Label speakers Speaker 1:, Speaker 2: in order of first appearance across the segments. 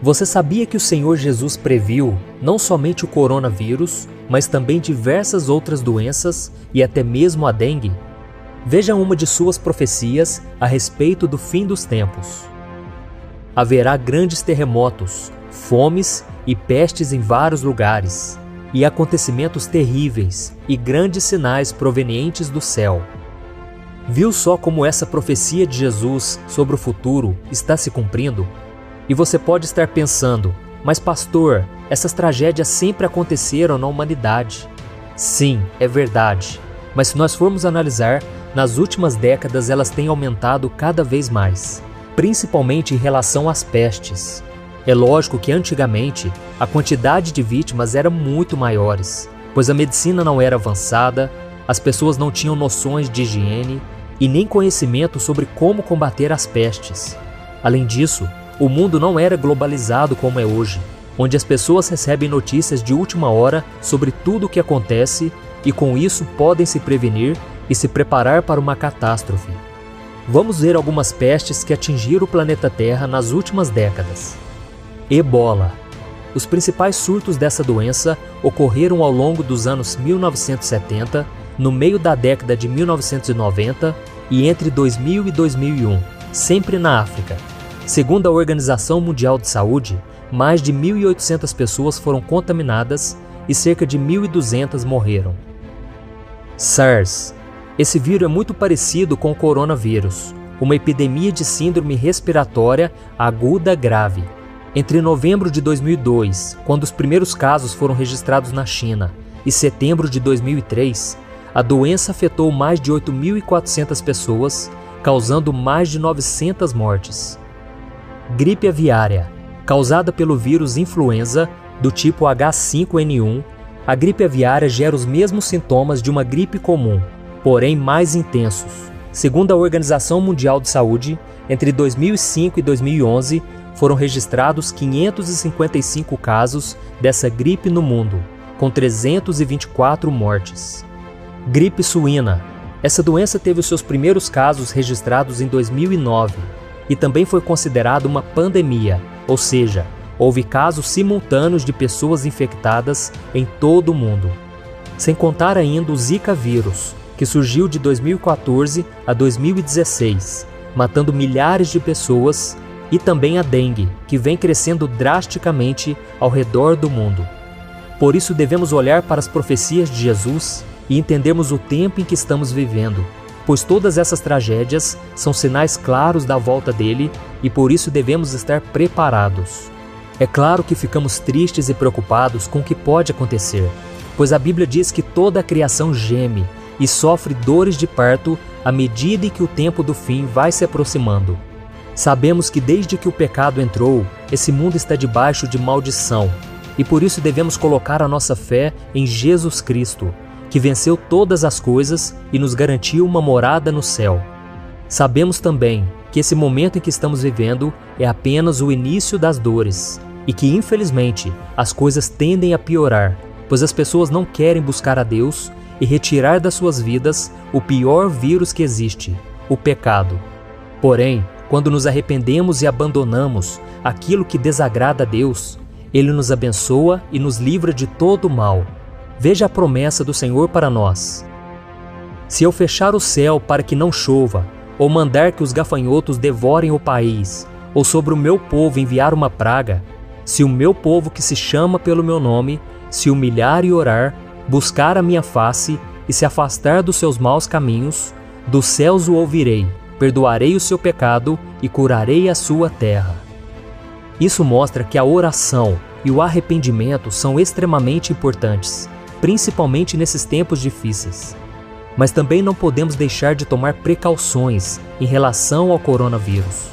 Speaker 1: Você sabia que o Senhor Jesus previu não somente o coronavírus, mas também diversas outras doenças e até mesmo a dengue? Veja uma de suas profecias a respeito do fim dos tempos. Haverá grandes terremotos, fomes e pestes em vários lugares, e acontecimentos terríveis e grandes sinais provenientes do céu. Viu só como essa profecia de Jesus sobre o futuro está se cumprindo? E você pode estar pensando, mas pastor, essas tragédias sempre aconteceram na humanidade. Sim, é verdade, mas se nós formos analisar, nas últimas décadas elas têm aumentado cada vez mais, principalmente em relação às pestes. É lógico que antigamente a quantidade de vítimas era muito maiores, pois a medicina não era avançada, as pessoas não tinham noções de higiene e nem conhecimento sobre como combater as pestes. Além disso, o mundo não era globalizado como é hoje, onde as pessoas recebem notícias de última hora sobre tudo o que acontece e com isso podem se prevenir e se preparar para uma catástrofe. Vamos ver algumas pestes que atingiram o planeta Terra nas últimas décadas. Ebola. Os principais surtos dessa doença ocorreram ao longo dos anos 1970, no meio da década de 1990 e entre 2000 e 2001, sempre na África. Segundo a Organização Mundial de Saúde, mais de 1.800 pessoas foram contaminadas e cerca de 1.200 morreram. SARS. Esse vírus é muito parecido com o coronavírus, uma epidemia de síndrome respiratória aguda grave. Entre novembro de 2002, quando os primeiros casos foram registrados na China, e setembro de 2003, a doença afetou mais de 8.400 pessoas, causando mais de 900 mortes. Gripe aviária. Causada pelo vírus influenza do tipo H5N1, a gripe aviária gera os mesmos sintomas de uma gripe comum, porém mais intensos. Segundo a Organização Mundial de Saúde, entre 2005 e 2011, foram registrados 555 casos dessa gripe no mundo, com 324 mortes. Gripe suína. Essa doença teve os seus primeiros casos registrados em 2009 e também foi considerada uma pandemia, ou seja, houve casos simultâneos de pessoas infectadas em todo o mundo. Sem contar ainda o Zika vírus, que surgiu de 2014 a 2016, matando milhares de pessoas, e também a dengue, que vem crescendo drasticamente ao redor do mundo. Por isso devemos olhar para as profecias de Jesus e entendermos o tempo em que estamos vivendo, pois todas essas tragédias são sinais claros da volta dele e por isso devemos estar preparados. É claro que ficamos tristes e preocupados com o que pode acontecer, pois a Bíblia diz que toda a criação geme e sofre dores de parto à medida em que o tempo do fim vai se aproximando. Sabemos que desde que o pecado entrou, esse mundo está debaixo de maldição, e por isso devemos colocar a nossa fé em Jesus Cristo, que venceu todas as coisas e nos garantiu uma morada no céu. Sabemos também que esse momento em que estamos vivendo é apenas o início das dores, e que infelizmente as coisas tendem a piorar, pois as pessoas não querem buscar a Deus e retirar das suas vidas o pior vírus que existe, o pecado. Porém, quando nos arrependemos e abandonamos aquilo que desagrada a Deus, Ele nos abençoa e nos livra de todo o mal. Veja a promessa do Senhor para nós. Se eu fechar o céu para que não chova, ou mandar que os gafanhotos devorem o país, ou sobre o meu povo enviar uma praga, se o meu povo que se chama pelo meu nome, se humilhar e orar, buscar a minha face e se afastar dos seus maus caminhos, dos céus o ouvirei, perdoarei o seu pecado e curarei a sua terra. Isso mostra que a oração e o arrependimento são extremamente importantes, principalmente nesses tempos difíceis. Mas também não podemos deixar de tomar precauções em relação ao coronavírus.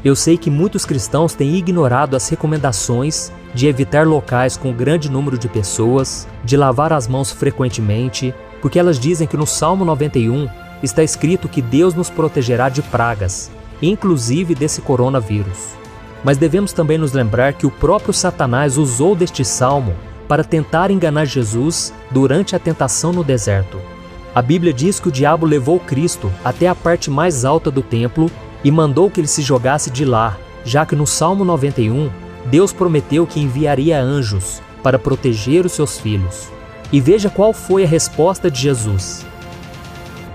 Speaker 1: Eu sei que muitos cristãos têm ignorado as recomendações de evitar locais com grande número de pessoas, de lavar as mãos frequentemente, porque elas dizem que no Salmo 91 está escrito que Deus nos protegerá de pragas, inclusive desse coronavírus. Mas devemos também nos lembrar que o próprio Satanás usou deste salmo para tentar enganar Jesus durante a tentação no deserto. A Bíblia diz que o diabo levou Cristo até a parte mais alta do templo e mandou que ele se jogasse de lá, já que no Salmo 91 Deus prometeu que enviaria anjos para proteger os seus filhos. E veja qual foi a resposta de Jesus.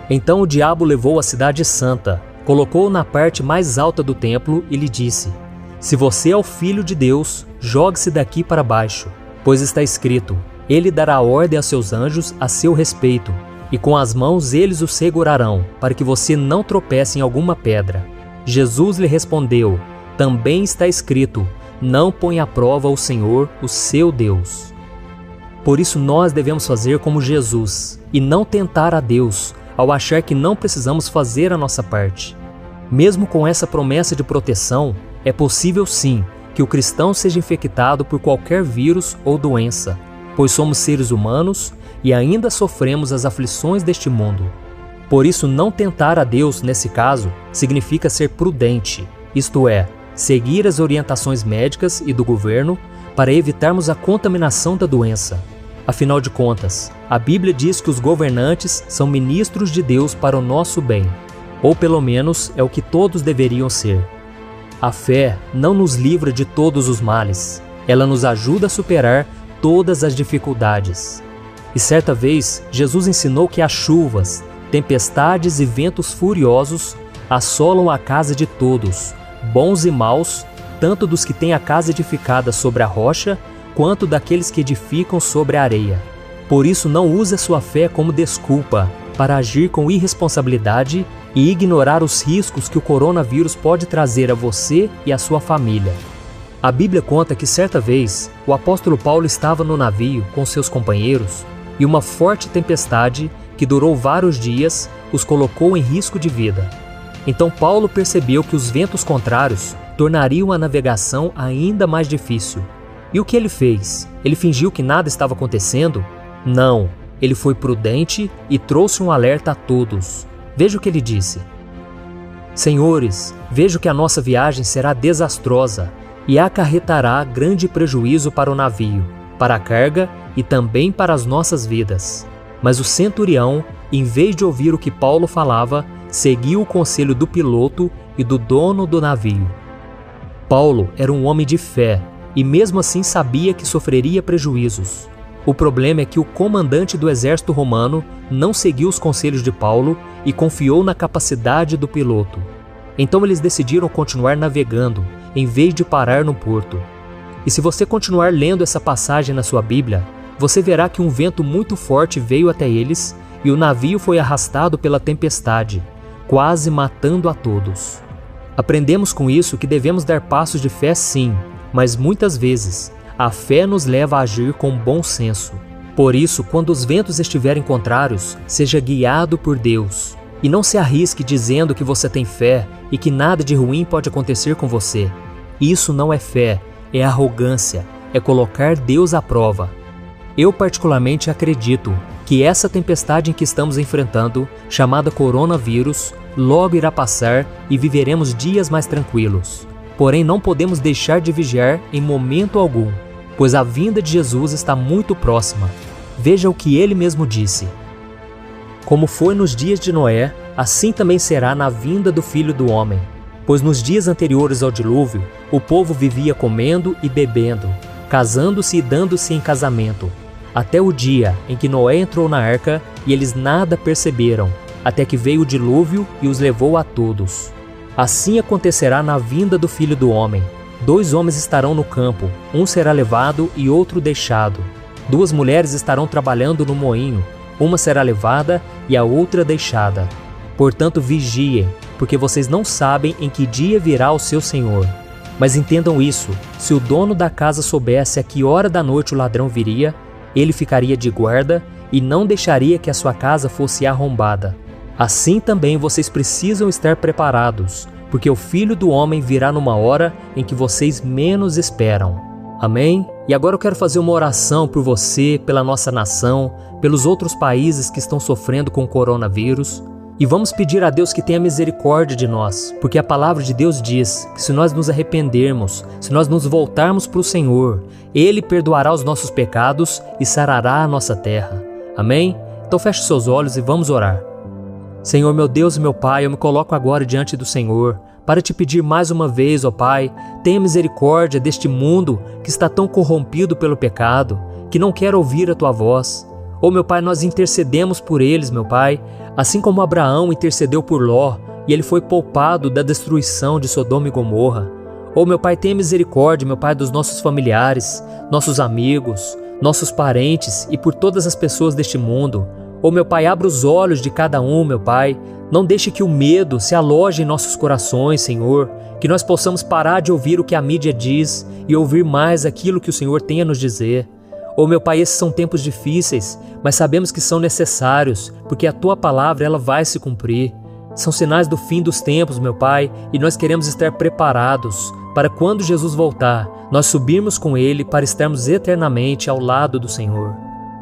Speaker 1: Então o diabo levou a cidade santa, colocou-o na parte mais alta do templo e lhe disse: Se você é o Filho de Deus, jogue-se daqui para baixo, pois está escrito: Ele dará ordem a seus anjos a seu respeito, e com as mãos eles o segurarão, para que você não tropece em alguma pedra. Jesus lhe respondeu: Também está escrito: Não ponha à prova o Senhor, o seu Deus. Por isso nós devemos fazer como Jesus, e não tentar a Deus, ao achar que não precisamos fazer a nossa parte. Mesmo com essa promessa de proteção, é possível sim que o cristão seja infectado por qualquer vírus ou doença, pois somos seres humanos e ainda sofremos as aflições deste mundo. Por isso, não tentar a Deus, nesse caso, significa ser prudente, isto é, seguir as orientações médicas e do governo para evitarmos a contaminação da doença. Afinal de contas, a Bíblia diz que os governantes são ministros de Deus para o nosso bem, ou pelo menos é o que todos deveriam ser. A fé não nos livra de todos os males, ela nos ajuda a superar todas as dificuldades. E certa vez, Jesus ensinou que as chuvas, tempestades e ventos furiosos assolam a casa de todos, bons e maus, tanto dos que têm a casa edificada sobre a rocha, quanto daqueles que edificam sobre a areia. Por isso, não use a sua fé como desculpa para agir com irresponsabilidade e ignorar os riscos que o coronavírus pode trazer a você e a sua família. A Bíblia conta que certa vez, o apóstolo Paulo estava no navio com seus companheiros e uma forte tempestade, que durou vários dias, os colocou em risco de vida. Então Paulo percebeu que os ventos contrários tornariam a navegação ainda mais difícil. E o que ele fez? Ele fingiu que nada estava acontecendo? Não, ele foi prudente e trouxe um alerta a todos. Veja o que ele disse: Senhores, vejo que a nossa viagem será desastrosa e acarretará grande prejuízo para o navio, para a carga e também para as nossas vidas. Mas o centurião, em vez de ouvir o que Paulo falava, seguiu o conselho do piloto e do dono do navio. Paulo era um homem de fé e mesmo assim sabia que sofreria prejuízos. O problema é que o comandante do exército romano não seguiu os conselhos de Paulo e confiou na capacidade do piloto. Então eles decidiram continuar navegando, em vez de parar no porto. E se você continuar lendo essa passagem na sua Bíblia, você verá que um vento muito forte veio até eles e o navio foi arrastado pela tempestade, quase matando a todos. Aprendemos com isso que devemos dar passos de fé sim, mas muitas vezes a fé nos leva a agir com bom senso. Por isso, quando os ventos estiverem contrários, seja guiado por Deus. E não se arrisque dizendo que você tem fé e que nada de ruim pode acontecer com você. Isso não é fé, é arrogância, é colocar Deus à prova. Eu particularmente acredito que essa tempestade em que estamos enfrentando, chamada coronavírus, logo irá passar e viveremos dias mais tranquilos. Porém, não podemos deixar de vigiar em momento algum, pois a vinda de Jesus está muito próxima. Veja o que ele mesmo disse: Como foi nos dias de Noé, assim também será na vinda do Filho do Homem. Pois nos dias anteriores ao dilúvio, o povo vivia comendo e bebendo, casando-se e dando-se em casamento, até o dia em que Noé entrou na arca e eles nada perceberam, até que veio o dilúvio e os levou a todos. Assim acontecerá na vinda do Filho do Homem. 2 homens estarão no campo, um será levado e outro deixado. 2 mulheres estarão trabalhando no moinho, uma será levada e a outra deixada. Portanto, vigiem, porque vocês não sabem em que dia virá o seu Senhor. Mas entendam isso, se o dono da casa soubesse a que hora da noite o ladrão viria, ele ficaria de guarda e não deixaria que a sua casa fosse arrombada. Assim também vocês precisam estar preparados, porque o Filho do Homem virá numa hora em que vocês menos esperam. Amém? E agora eu quero fazer uma oração por você, pela nossa nação, pelos outros países que estão sofrendo com o coronavírus. E vamos pedir a Deus que tenha misericórdia de nós, porque a palavra de Deus diz que se nós nos arrependermos, se nós nos voltarmos para o Senhor, Ele perdoará os nossos pecados e sarará a nossa terra. Amém? Então feche seus olhos e vamos orar. Senhor, meu Deus e meu Pai, eu me coloco agora diante do Senhor para te pedir mais uma vez, ó Pai, tenha misericórdia deste mundo que está tão corrompido pelo pecado, que não quer ouvir a Tua voz. Ó meu Pai, nós intercedemos por eles, meu Pai, assim como Abraão intercedeu por Ló, e ele foi poupado da destruição de Sodoma e Gomorra. Ó meu Pai, tenha misericórdia, meu Pai, dos nossos familiares, nossos amigos, nossos parentes e por todas as pessoas deste mundo. Ó meu Pai, abra os olhos de cada um, meu Pai. Não deixe que o medo se aloje em nossos corações, Senhor, que nós possamos parar de ouvir o que a mídia diz e ouvir mais aquilo que o Senhor tem a nos dizer. Ó meu Pai, esses são tempos difíceis, mas sabemos que são necessários, porque a Tua palavra ela vai se cumprir. São sinais do fim dos tempos, meu Pai, e nós queremos estar preparados para quando Jesus voltar, nós subirmos com Ele para estarmos eternamente ao lado do Senhor.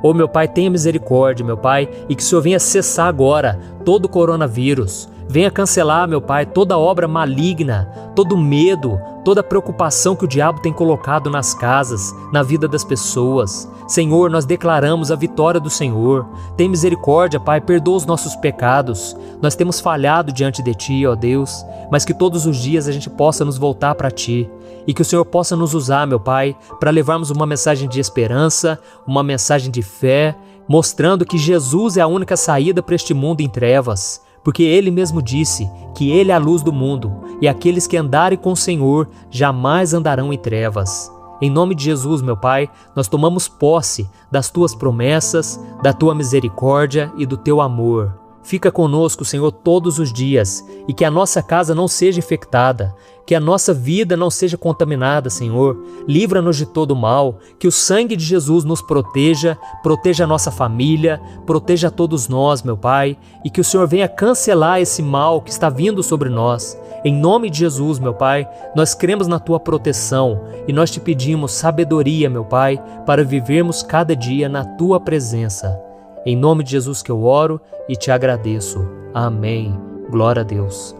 Speaker 1: Ó meu Pai, tenha misericórdia, meu Pai, e que o Senhor venha cessar agora todo o coronavírus. Venha cancelar, meu Pai, toda obra maligna, todo medo, toda preocupação que o diabo tem colocado nas casas, na vida das pessoas. Senhor, nós declaramos a vitória do Senhor. Tem misericórdia, Pai, perdoa os nossos pecados. Nós temos falhado diante de Ti, ó Deus, mas que todos os dias a gente possa nos voltar para Ti e que o Senhor possa nos usar, meu Pai, para levarmos uma mensagem de esperança, uma mensagem de fé, mostrando que Jesus é a única saída para este mundo em trevas. Porque Ele mesmo disse que Ele é a luz do mundo, e aqueles que andarem com o Senhor jamais andarão em trevas. Em nome de Jesus, meu Pai, nós tomamos posse das Tuas promessas, da Tua misericórdia e do Teu amor. Fica conosco, Senhor, todos os dias, e que a nossa casa não seja infectada, que a nossa vida não seja contaminada, Senhor. Livra-nos de todo mal, que o sangue de Jesus nos proteja, proteja a nossa família, proteja a todos nós, meu Pai, e que o Senhor venha cancelar esse mal que está vindo sobre nós. Em nome de Jesus, meu Pai, nós cremos na Tua proteção e nós te pedimos sabedoria, meu Pai, para vivermos cada dia na Tua presença. Em nome de Jesus que eu oro e te agradeço. Amém. Glória a Deus.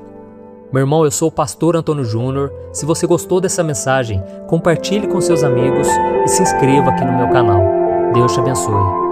Speaker 1: Meu irmão, eu sou o pastor Antônio Júnior. Se você gostou dessa mensagem, compartilhe com seus amigos e se inscreva aqui no meu canal. Deus te abençoe.